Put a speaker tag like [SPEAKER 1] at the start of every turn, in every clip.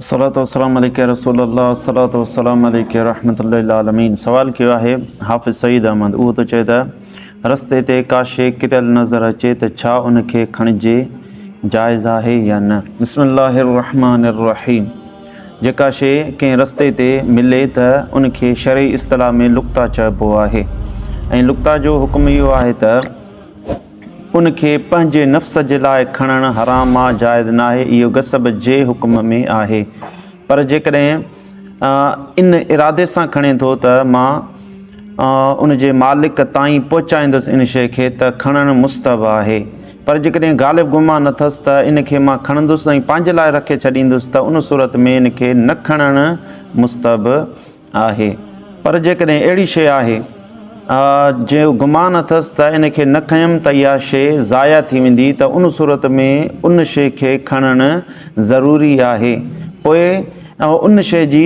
[SPEAKER 1] सलातो वस्सलाम अलैका रसूलल्लाह सलातो वस्सलाम अलैका रहमतुल्लिल आलमीन। सवाल कयो आहे हाफ़िज़ सईद अहमद। उहो तो चए त रस्ते ते का शइ किरियल नज़र अचे त छा उनखे खणिजे, जाइज़ आहे या न। बिस्मिल्लाहिर रहमानिर रहीम। जेका शइ कंहिं रस्ते ते मिले त उनखे शरई इस्तिलाह में लुक़्ता चइबो आहे ऐं लुक़्ता जो हुकुम इहो आहे त उनखे पंहिंजे नफ़्स जे लाइ खणणु हराम आहे, जाइज़ न आहे। इहो गसब जे हुकुम में आहे। पर जेकॾहिं इन इरादे सां खणे थो त मां उन जे मालिक ताईं पहुचाईंदुसि इन शइ खे, त खणणु मुस्तहब आहे। पर जेकॾहिं ग़ालिब गुमान अथसि त इनखे मां खणंदुसि ऐं पंहिंजे लाइ रखे छॾींदुसि त उन सूरत में इनखे न खणणु मुस्तहब आहे। पर जेकॾहिं अहिड़ी शइ आहे जो गुमान अथसि त इनखे न खयमि त इहा शइ ज़ाया थी वेंदी, त उन सूरत में उन शइ खे खणणु ज़रूरी आहे। पोइ उन शइ जी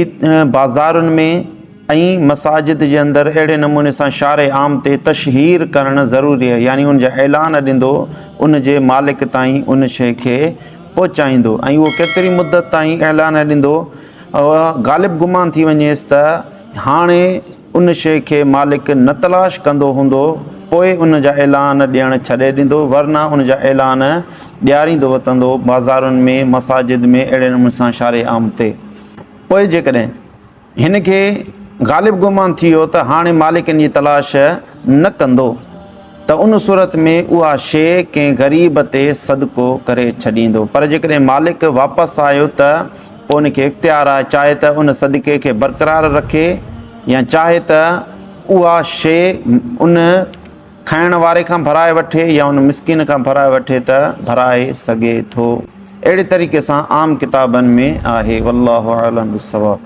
[SPEAKER 1] बाज़ारुनि में ऐं मसाजिद जे अंदरि अहिड़े नमूने सां शारे आम ते तशहीर करणु ज़रूरी आहे, यानी उन जा ऐलान ॾींदो, उन जे मालिक ताईं उन शइ खे पहुचाईंदो। ऐं उहो केतिरी मुदत ताईं ऐलान ॾींदो, ग़ालिब गुमान थी वञेसि त हाणे उन शइ खे मालिक न तलाश कंदो हूंदो, पोइ उन जा ऐलान ॾियणु छॾे ॾींदो, वरना उन जा ऐलान ॾियारींदो वतंदो बाज़ारुनि में, मसाजिद में, अहिड़े नमूने सां शारे आम ते। पोइ जेकॾहिं हिन खे ग़ालिब गुमान थी वियो त हाणे मालिक इन जी तलाश न कंदो, त उन सूरत में उहा शइ कंहिं ग़रीब ते सदको करे छॾींदो। पर जेकॾहिं मालिक वापसि आयो त पोइ उनखे इख़्तियार आहे, चाहे त उन सदके खे बरक़रार रखे या चाहे त उहा शइ उन खाइण वारे खां भराए वठे या उन मिस्किन खां भराए वठे त भराए सघे थो। अहिड़े तरीक़े सां आम किताबनि में आहे। वल्लाहु अअलम बिस्सवाब।